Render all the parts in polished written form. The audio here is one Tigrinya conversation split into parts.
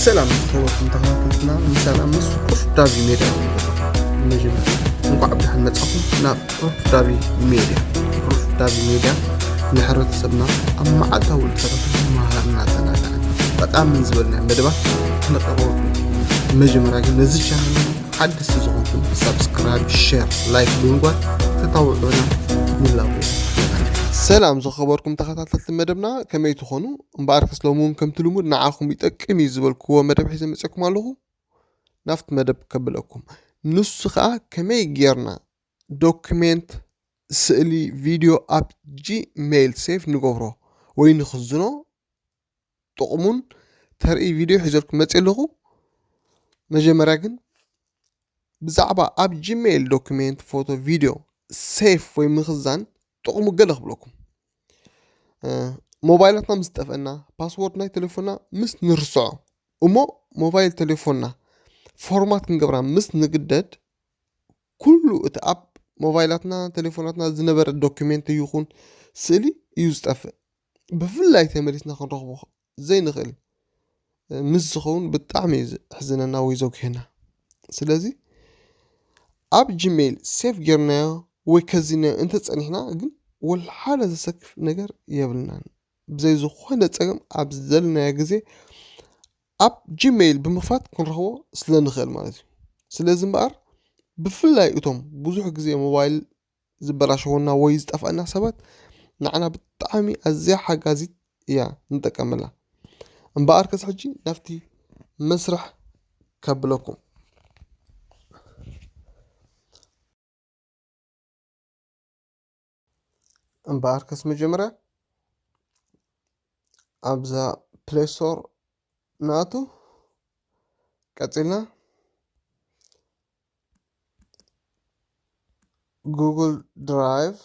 ሰላም ተወርኩም ተኸታተልና ምሳና ምስ ፕሮፍ ዳቢ ሜድያ መጀመር እንኳዕ ብድሓን መጻኹም ናብ ፕሮፍ ዳቢ ሜድያ ንሕብረተሰብና ኣብ መዓልታዊ ተረፈ ማሃርና ተናገር በጣም ምን ዝበልና መደባት ነቀርበው መጀመሪያ ግን ነዚ ቻናል ሓድስ ዝኾንኩም ሳብስክራይብ ሼር ላይክ ብምግባር ተታውዑና ይላበወኩም ሰላም ዝኸበርኩም ተኸታተልቲ መደብና ከመይ ትኾኑ እምበኣር ከስሎሙን ከም ትልሙድ ንዓኹም ይጠቅም እዩ ዝበልክዎ መደብ ሒዘ መፅኩም ኣለኹ ናፍቲ መደብ ከብለኩም ንሱ ከዓ ከመይ ጌርና ዶኩመንት ስእሊ ቪድዮ ኣብ ጂሜይል ሴቭ ንገብሮ ወይ ንኽዝኖ ጥቕሙን ተርኢ ቪድዮ ሒዘልኩም መፅእ ኣለኹ መጀመርያ ግን ብዛዕባ ኣብ ጂሜይል ዶኩመንት ፎቶ ቪድዮ ሴቭ ወይ ምኽዛን ጥቕሙ ገለ ክብለኩም ሞባይላትና ምስ ጠፍአና ፓስወርድ ናይ ቴሌፎንና ምስ ንርስዖ እሞ ሞባይል ቴሌፎንና ፎርማት ክንገብራ ምስ ንግደድ ኩሉ እቲ ኣብ ሞባይላትና ቴሌፎናትና ዝነበረ ዶኩሜንት ይኹን ስእሊ እዩ ዝጠፍእ ብፍላይ ተመሊስና ክንረኽቦ ዘይንኽእል ምስ ዝኸውን ብጣዕሚ ሕዝነና ወይ ዘጉሄና ስለዚ ኣብ ጂሜይል ሴቭ ጌርናዮ ወይ ከዚናዮ እንተፀኒሕና ግን ወላሓለ ዘሰክፍ ነገር የብልናን ብዘይ ዝኾነ ፀገም ኣብ ዘለናዮ ግዜ ኣብ ጂሜይል ብምኽፋት ክንረኽቦ ስለ ንኽእል ማለት እዩ ስለዚ እምበኣር ብፍላይ እቶም ብዙሕ ግዜ ሞባይል ዝበላሸወና ወይ ዝጠፍአና ሰባት ንዓና ብጣዕሚ ኣዝያ ሓጋዚት እያ ንጠቀመላ እምበኣር ከስ ሕጂ ናፍቲ መስራሕ ከብለኩም እምበኣር ከስ መጀመርያ ኣብዛ ፕሌይ ስቶር ንኣቱ ቀፂልና ጉግል ድራይቭ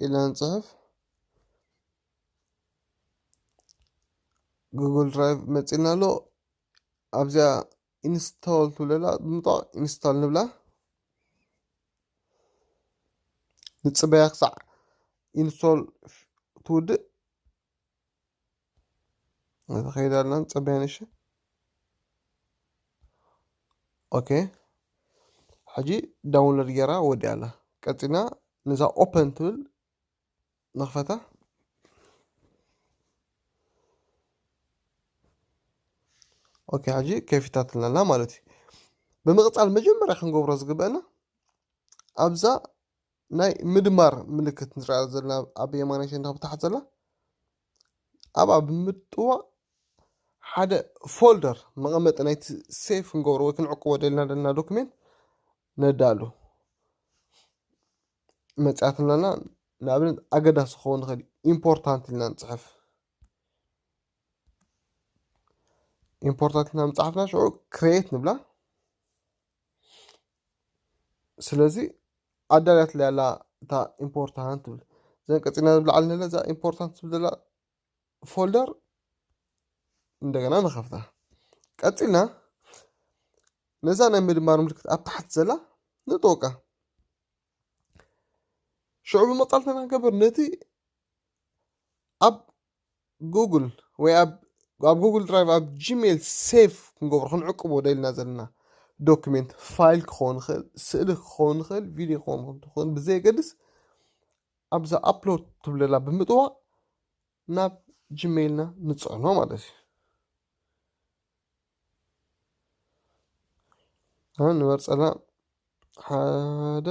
ኢልና ንፅሕፍ ጉግል ድራይቭ መፂና ኣሎ ኣብዚኣ ኢንስቶል ትብለላ ብምጥዋቕ ኢንስቶል ንብላ ንፅበያ ክሳዕ ኢንስቶል ትውድእ ተኸይዳ ኣለና ንፅበያ ንእሺ ኦኬ ሕጂ ዳውንሎድ ጌራ ወዲኣ ኣላ ቀፂልና ነዛ ኦፐን ትብል ንኽፈታ ኦኬ ሕጂ ከፊታትልና ማለት እዩ ብምቕፃል መጀመርያ ክንገብሮ ዝግበአና ኣብዛ ናይ ምድማር ምልክት ንሪኣ ዘለና ኣብ የማናይ ሸንዳ ብታሕት ዘላ ኣብኣ ብምጥዋቕ ሓደ ፎልደር መቐመጢ ናይቲ ሴፍ ክንገብሮ ወይ ክንዕቅቦ ደልና ዶኩሜንት ነዳሉ መፅያት ኣለና ንኣብነት ኣገዳሲ ክኸውን ንኽእል ኢምፖርታንት ኢልና ንፅሕፍ ኢምፖርታንት ኢልና ምፅሓፍና ሽዑ ክሬት ንብላ ስለዚ ኣዳልያት ለያላ እታ ኢምፖርታንት ትብል ዘን ቀፂና ዝብላዓል ነለ እዛ ኢምፖርታንት ትብል ዘላ ፎልደር እንደገና ንኸፍታ ቀፂልና ነዛ ናይ ምድማር ምልክት ኣብ ታሕቲ ዘላ ንጥወቃ ሽዑ ብመፃልትና ገበር ነቲ ኣብ ጉግል ወይ ኣብ ጉግል ድራይቭ ኣብ ጂሜይል ሴቭ ክንገብሮ ክንዕቅቦ ደልና ዘለና ዶኩሜንት ፋይል ክኸውን ይኽእል ስእሊ ክኸውን ይኽእል ቪድዮ ክኸውን ይኽእል ብዘየገድስ ኣብዛ ኣፕሎድ ትብለላ ብምጥዋቕ ናብ ጂሜይልና ንፅዕኖ ማለት እዩ አሁን ንመርፀና ሓደ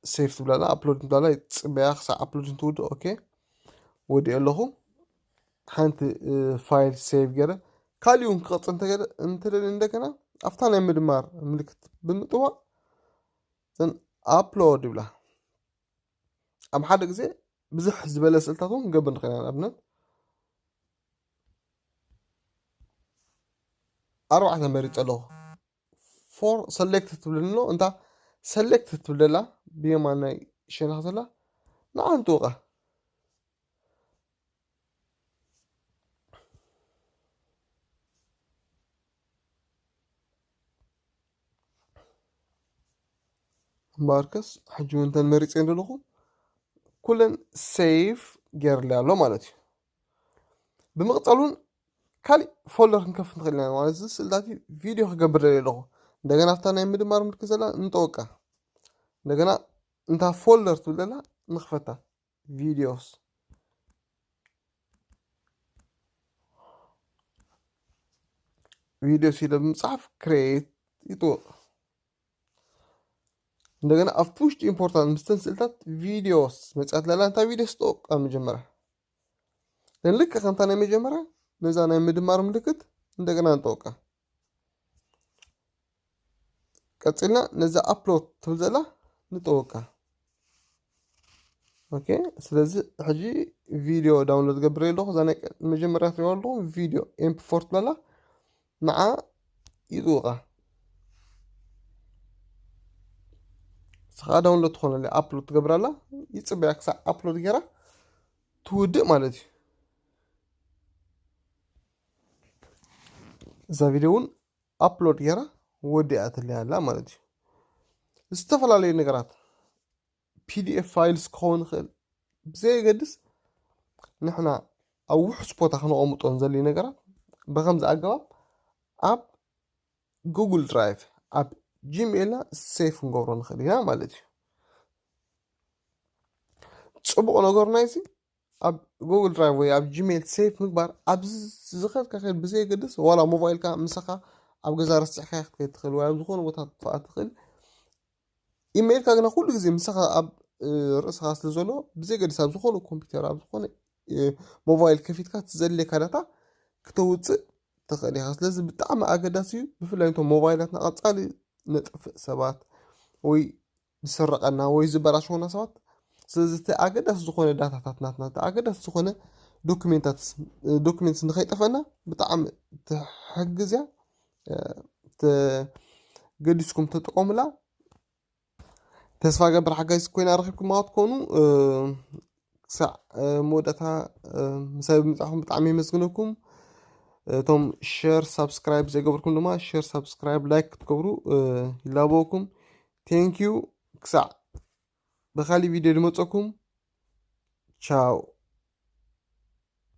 ሴፍ ትብላላ ኣፕሎድ ትብላላ ፅበያ ክሳዕ ኣፕሎድ እንትውድእ ኦኬ ወዲኡ ኣለኹ ሓንቲ ፋይል ሴቭ ገይረ ካሊእ እውን ክቐፅል እንተደሊ እንደገና ኣብታ ናይ ምድማር ምልክት ብምጥዋቕ ዘን ኣፕሎድ ይብላ ኣብ ሓደ ግዜ ብዙሕ ዝበለ ስእልታት እውን ክንገብር ንኽእልና ንኣብነት 4 መሪፅ ኣለኹ ፎር ሰሌክት ትብለኒ ኣሎ እንታ ሰሌክት ትብለላ ብየማን ናይ ሸነኽ ዘላ ንዓ ንጥውቓ باركس حجو انت المريضين دلوخو كلن سيف غير لي الله مالتي بمقطلون كالي فولدر كنكفت نخلينا ማለት ስልታቲ ቪዲዮ ክገብር ለለኹ እንደገና after ናይ ምድማር ምልክት ዘላ እንጠወቃ እንደገና እንታ ፎልደር ትብለላ ንኽፈታ ቪዲዮስ ቪዲዮ ሲለ ብምጽሐፍ ክሬት ይጠወቅ እንደገና ኣብ ውሽጢ ኢምፖርታንት ምስተን ስልታት ቪዲዮስ መጻት ለላ እንታ ቪዲዮስ ጠወቃ መጀመሪያ ልክ ከምታ ናይ መጀመሪያ ነዛ ናይ ምድማር ምልክት እንደገና እንጠወቃ ቀጽልና ነዛ አፕሎድ ትብዘላ ንጠወቃ ኦኬ ስለዚህ ሕጂ ቪዲዮ ዳውንሎድ ገብረ ለኹ ዛ ናይ መጀመሪያ ትሪዋለኹ ቪዲዮ ኤምፕ4 ትብለላ مع يدوغا سخا داونلود تخون اللي ابلود تقبرالا يتصبعك ساعة ابلود غيرا تودق مالتي زا فيديون ابلود غيرا ودقات اللي هلا مالتي استفل علي نقرات PDF فايلز كون خل بزي قدس نحنا او حسبوتا خنو قمطون زلي نقرات بخمز اقواب اب جوجل درايف اب ጂሜይል ሴፍ ንገብሮ ንኽእል ኢና ማለት እዩ ጽቡቕ ነገር ናይዚ ኣብ ጉግል ድራይቭ ወይ ኣብ ጂሜይል ሴፍ ምግባር ኣብ ዝኸድካ ከይድ ብዘይ ገድስ ዋላ ሞባይልካ ምሳኻ ኣብ ገዛ ረስዕካ ክትከይድ ትኽእል ወይ ኣብ ዝኾነ ቦታ ክትጥፋእ ትኽእል ኢሜይልካ ግና ኩሉ ግዜ ምሳኻ ኣብ ርእስኻ ስለ ዘሎ ብዘይ ገድስ ኣብ ዝኾነ ኮምፒተር ኣብ ዝኾነ ሞባይል ከፊትካ ትዘልየካ ዳታ ክተውፅእ تخيل يا خلاص لازم بتعمل أجداسي بفلا أنتم موبايلات نقطعلي نطفئ سبات وي بسرقنا وي زبراشونا سبات سلزت أجداس زخونة داتا تاتناتنا أجداس زخونة دوكيمنتس نخيط فنا بتعمل تحجز يا قديسكم تتقوم لا تسفى قبل حاجة كوين ركبكما تكونوا ساعة مودتها مسبب متاعهم بتعمل مسكنكم توم شير سابسكرايب زي قبركم لما شير سابسكرايب لايك تكبروا يلابوكم ثانك يو كسع بخلي فيديو دمتكم تشاو